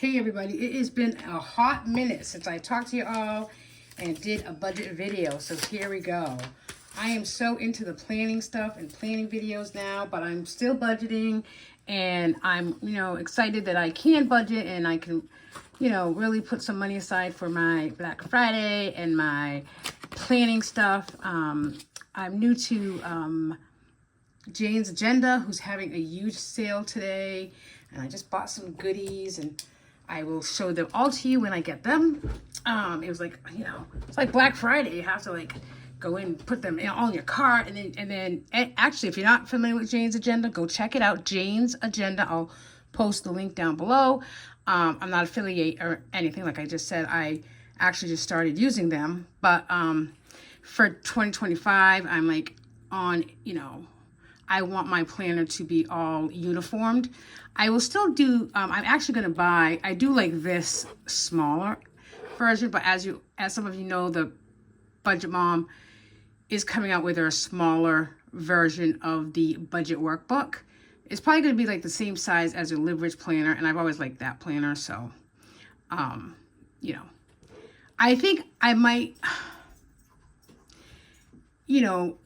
Hey everybody, it has been a hot minute since I talked to you all and did a budget video, so here we go. I am so into the planning stuff and planning videos now, but I'm still budgeting, and I'm, excited that I can budget and I can, really put some money aside for my Black Friday and my planning stuff. I'm new to Jane's Agenda, who's having a huge sale today, and I just bought some goodies, and I will show them all to you when I get them. It was like, it's like Black Friday. You have to like go in, put them all in your cart, and then actually, if you're not familiar with Jane's Agenda, go check it out. Jane's Agenda. I'll post the link down below. I'm not affiliate or anything. Like I just said, I actually just started using them, but for 2025, I'm like on, I want my planner to be all uniformed. I will still do, I'm actually going to buy, I do like this smaller version, but as some of you know, the Budget Mom is coming out with her smaller version of the budget workbook. It's probably going to be like the same size as a Live Rich planner, and I've always liked that planner, so, I think I might...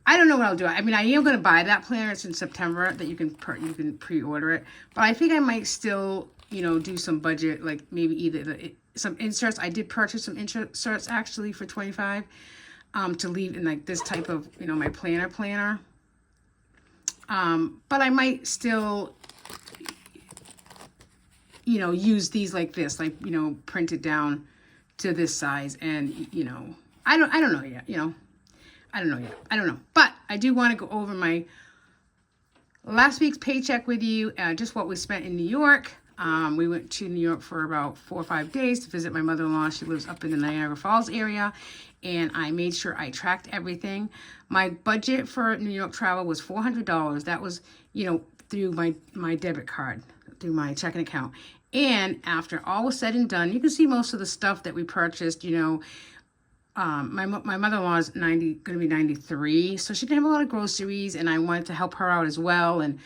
I don't know what I'll do. I mean, I am going to buy that planner. It's in September that you can pre-order it. But I think I might still, do some budget, like maybe either some inserts. I did purchase some inserts actually for $25 to leave in like this type of, my planner. But I might still, use these like this, like, print it down to this size. And, I don't know yet, I don't know yet. I don't know. But I do want to go over my last week's paycheck with you, just what we spent in New York. We went to New York for about 4 or 5 days to visit my mother-in-law. She lives up in the Niagara Falls area, and I made sure I tracked everything. My budget for New York travel was $400. That was, through my debit card, through my checking account. And after all was said and done, you can see most of the stuff that we purchased, my mother-in-law is going to be 93, so she can have a lot of groceries, and I wanted to help her out as well. And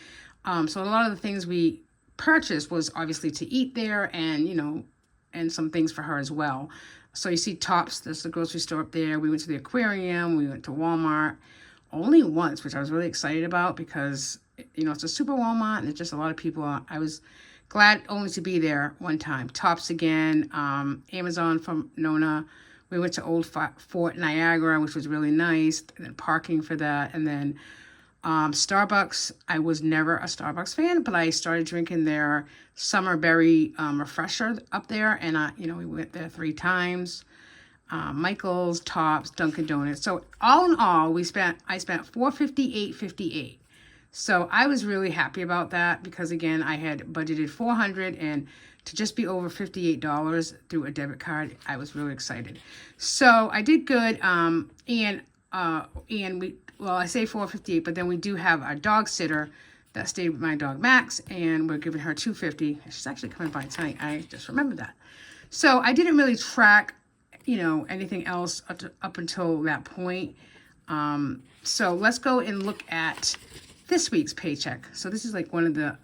so a lot of the things we purchased was obviously to eat there, and and some things for her as well. So you see Tops, there's the grocery store up there. We went to the aquarium, we went to Walmart only once, which I was really excited about because it's a super Walmart and there's just a lot of people. I was glad only to be there one time. Tops again, Amazon from Nona. We went to Old Fort Niagara, which was really nice, and then parking for that. And then Starbucks. I was never a Starbucks fan, but I started drinking their summer berry refresher up there. And, we went there 3 times. Michael's, Tops, Dunkin' Donuts. So all in all, I spent $458.58. So I was really happy about that because, again, I had budgeted $400, and to just be over $58 through a debit card, I was really excited. So I did good, and I say $458, but then we do have a dog sitter that stayed with my dog Max, and we're giving her $250. She's actually coming by tonight. I just remembered that. So I didn't really track, anything else up until that point. So let's go and look at this week's paycheck. So this is like one of the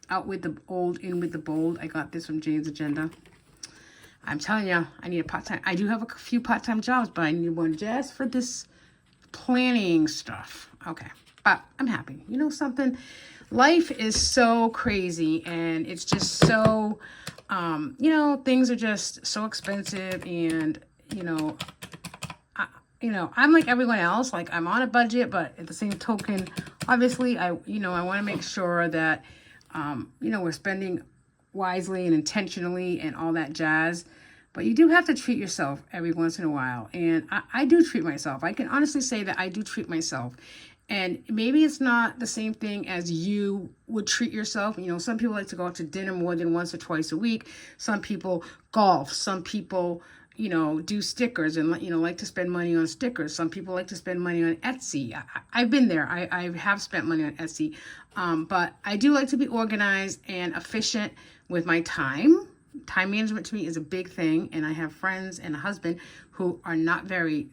out with the old, in with the bold. I got this from Jane's Agenda. I'm telling you, I need a part-time. I do have a few part-time jobs, but I need one just for this planning stuff. Okay, but I'm happy. You know something? Life is so crazy, and it's just so, things are just so expensive, and, I'm like everyone else. Like, I'm on a budget, but at the same token, obviously, I want to make sure that, we're spending wisely and intentionally and all that jazz. But you do have to treat yourself every once in a while. And I do treat myself. I can honestly say that I do treat myself. And maybe it's not the same thing as you would treat yourself. Some people like to go out to dinner more than once or twice a week. Some people golf. Some people, do stickers and, like to spend money on stickers. Some people like to spend money on Etsy. I've been there. I have spent money on Etsy. But I do like to be organized and efficient with my time. Time management to me is a big thing. And I have friends and a husband who are not very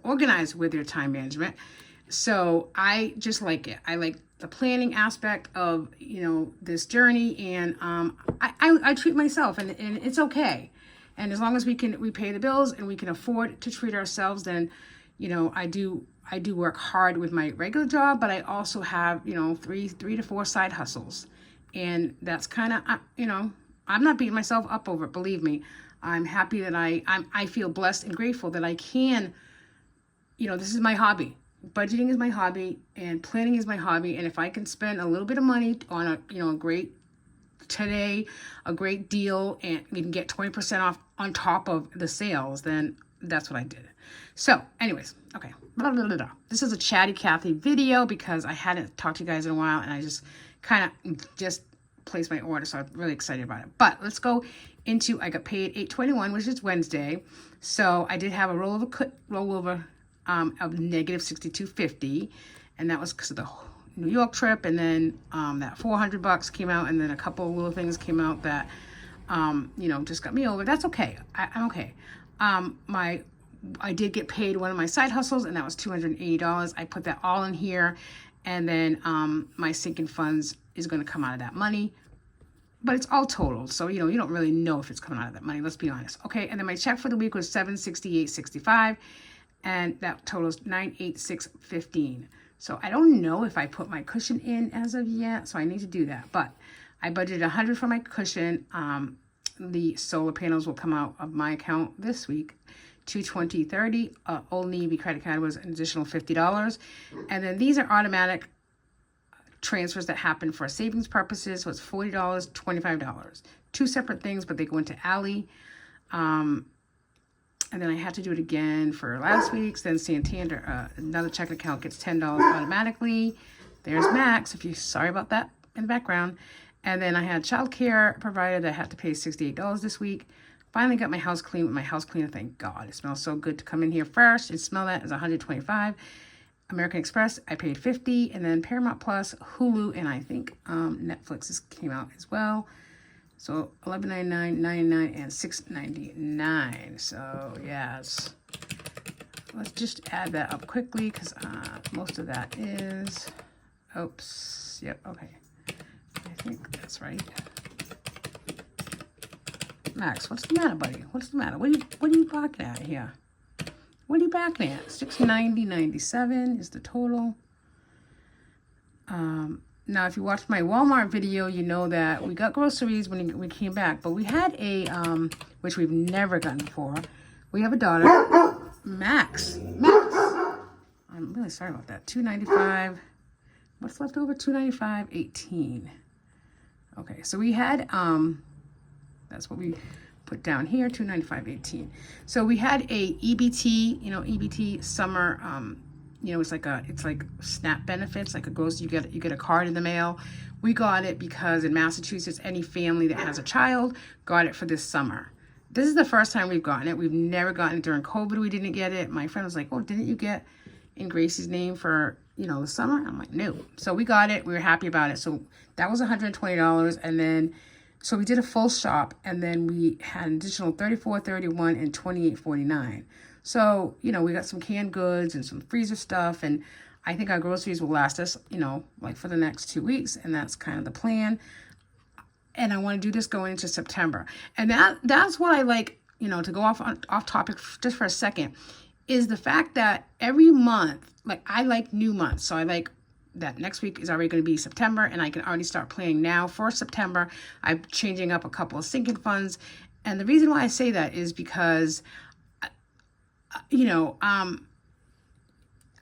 organized with their time management. So I just like it. I like the planning aspect of, this journey. And I treat myself, and it's okay. And as long as we pay the bills and we can afford to treat ourselves, then, I do work hard with my regular job, but I also have, 3 to 4 side hustles. And that's kind of, I'm not beating myself up over it. Believe me, I'm happy that I feel blessed and grateful that I can, this is my hobby. Budgeting is my hobby, and planning is my hobby. And if I can spend a little bit of money on a great deal, and we can get 20% off on top of the sales, then that's what I did. So anyways, okay. Blah, blah, blah, blah. This is a Chatty Cathy video because I hadn't talked to you guys in a while, and I just kind of just placed my order. So I'm really excited about it. But let's go into, I got paid $8.21, which is Wednesday. So I did have a rollover of negative $62.50, and that was because of the New York trip, and then that $400 came out, and then a couple of little things came out that just got me over. That's okay. I'm okay. I did get paid one of my side hustles, and that was $280. I put that all in here, and then my sinking funds is going to come out of that money, but it's all totaled, so you don't really know if it's coming out of that money. Let's be honest. Okay, and then my check for the week was $768.65. And that totals $986.15. So I don't know if I put my cushion in as of yet, so I need to do that. But I budgeted $100 for my cushion. The solar panels will come out of my account this week. $220.30. Old Navy credit card was an additional $50. And then these are automatic transfers that happen for savings purposes. So it's $40, $25. 2 separate things, but they go into Ally. And then I had to do it again for last week's. Then Santander, another checking account gets $10 automatically. There's Max, sorry about that in the background. And then I had child care provider that I had to pay $68 this week. Finally got my house clean with my house cleaner. Thank God. It smells so good to come in here first and smell that. Is $125. American Express, I paid $50. And then Paramount Plus, Hulu, and I think Netflix came out as well. So $11.99, $99, and $6.99. So yes, let's just add that up quickly because most of that is. Oops. Yep. Okay. I think that's right. Max, what's the matter, buddy? What's the matter? What are you barking at here? What are you barking at? $690.97 is the total. Now, if you watched my Walmart video, you know that we got groceries when we came back, but we had a, which we've never gotten before. We have a daughter, Max. I'm really sorry about that. $2.95. What's left over? $2.95.18. Okay, so we had, that's what we put down here, $2.95.18. So we had a EBT, EBT summer, it's like SNAP benefits, like a grocery. You get a card in the mail. We got it because in Massachusetts, any family that has a child got it for this summer. This is the first time we've gotten it. We've never gotten it during COVID. We didn't get it. My friend was like, "Oh, didn't you get in Gracie's name for the summer?" I'm like, "No." So we got it. We were happy about it. So that was $120, and then so we did a full shop, and then we had an additional $34, $31, and $28.49. So, we got some canned goods and some freezer stuff, and I think our groceries will last us, like for the next 2 weeks, and that's kind of the plan. And I want to do this going into September. And that's what I like, to go off topic just for a second, is the fact that every month, like I like new months. So I like that next week is already going to be September, and I can already start planning now for September. I'm changing up a couple of sinking funds. And the reason why I say that is because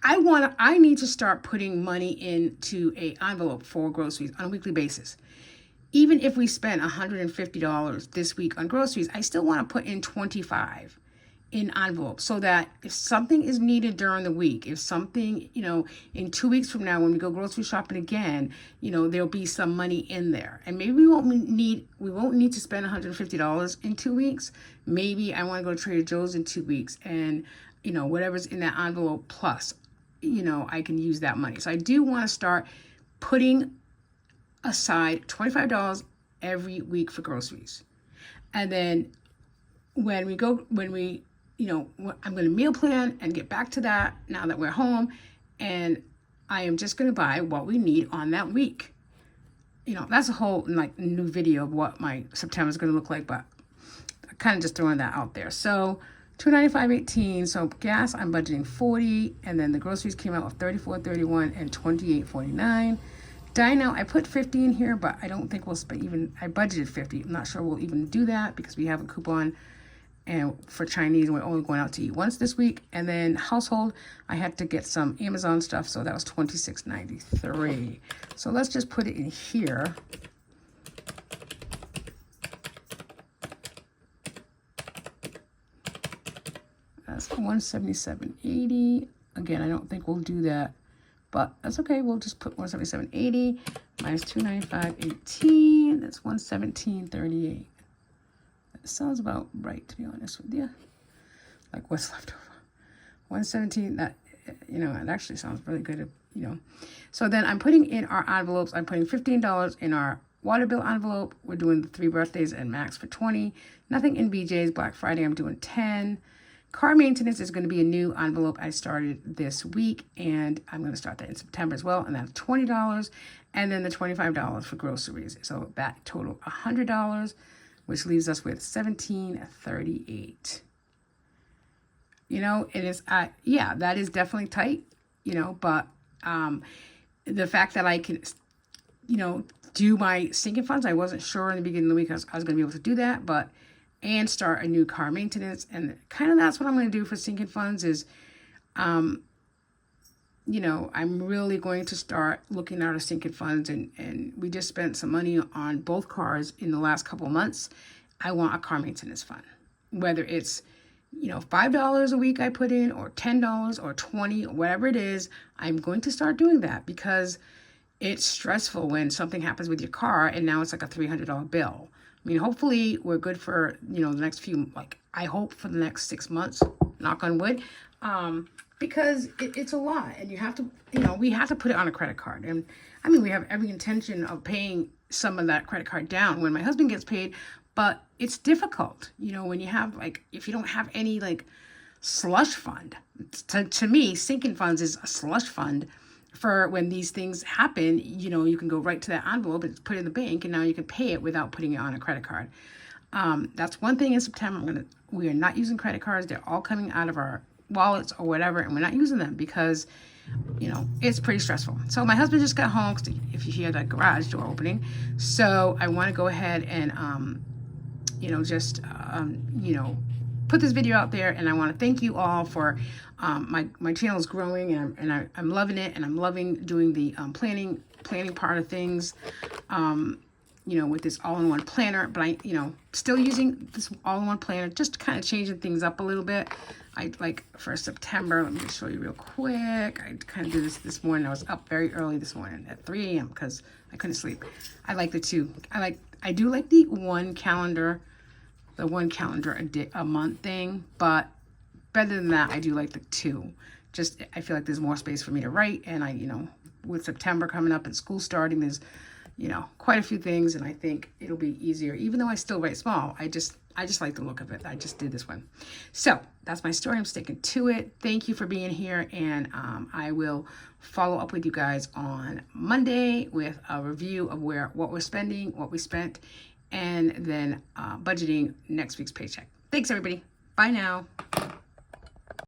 I need to start putting money into an envelope for groceries on a weekly basis. Even if we spend $150 this week on groceries, I still want to put in $25 in envelopes so that if something is needed during the week, if something, in 2 weeks from now when we go grocery shopping again, there'll be some money in there. And maybe we won't need to spend $150 in 2 weeks. Maybe I want to go to Trader Joe's in 2 weeks, and whatever's in that envelope plus, I can use that money. So I do want to start putting aside $25 every week for groceries. And then when we I'm going to meal plan and get back to that now that we're home. And I am just going to buy what we need on that week. You know, that's a whole like new video of what my September is going to look like, but I'm kind of just throwing that out there. So $295.18. So gas, I'm budgeting 40, and then the groceries came out with $34.31 and $28.49. Dine out, I put 50 in here, but I don't think we'll spend even. I budgeted 50. I'm not sure we'll even do that because we have a coupon. And for Chinese, we're only going out to eat once this week. And then household, I had to get some Amazon stuff, so that was $26.93. So let's just put it in here. That's $177.80. Again, I don't think we'll do that, but that's okay. We'll just put $177.80 minus $295.18. That's $117.38. Sounds about right, to be honest with you. Like what's left over. 117, that, you know, it actually sounds really good, you know. So then I'm putting in our envelopes. I'm putting $15 in our water bill envelope. We're doing the 3 birthdays and Max for 20. Nothing in BJ's. Black Friday, I'm doing 10. Car maintenance is going to be a new envelope I started this week, and I'm going to start that in September as well, and that's $20. And then the $25 for groceries. So that total $100. Which leaves us with $17.38. You know, it is, yeah, that is definitely tight, you know, but the fact that I can, you know, do my sinking funds, I wasn't sure in the beginning of the week I was going to be able to do that, but, and start a new car maintenance. And kind of that's what I'm going to do for sinking funds is, you know, I'm really going to start looking at our sinking funds, and we just spent some money on both cars in the last couple of months. I want a car maintenance fund, whether it's, you know, $5 a week I put in, or $10 or $20, whatever it is. I'm going to start doing that because it's stressful when something happens with your car and now it's like a $300 bill. I mean, hopefully we're good for, you know, the next few, like I hope for the next 6 months, knock on wood. Because it's a lot, and you have to, you know, we have to put it on a credit card. And I mean, we have every intention of paying some of that credit card down when my husband gets paid, but it's difficult, you know, when you have, like, if you don't have any, like, slush fund. To me, sinking funds is a slush fund for when these things happen. You know, you can go right to that envelope and put it in the bank, and now you can pay it without putting it on a credit card. That's one thing in September. We are not using credit cards. They're all coming out of our wallets or whatever, and we're not using them because, you know, it's pretty stressful. So my husband just got home, if you hear the garage door opening. So I want to go ahead and, you know, just, you know, put this video out there, and I want to thank you all for, my channel is growing, and I'm loving it, and I'm loving doing the planning part of things, you know, with this all-in-one planner. But I, you know, still using this all-in-one planner, just kind of changing things up a little bit. I like for September, let me just show you real quick. I kind of did this morning. I was up very early this morning at 3 a.m. because I couldn't sleep. I like the two. I do like the one calendar a month thing, but better than that, I do like the 2. Just, I feel like there's more space for me to write, and I, you know, with September coming up and school starting, there's, you know, quite a few things, and I think it'll be easier. Even though I still write small, I just like the look of it. I just did this one. So that's my story. I'm sticking to it. Thank you for being here, and I will follow up with you guys on Monday with a review of what we're spending, what we spent, and then budgeting next week's paycheck. Thanks, everybody. Bye now.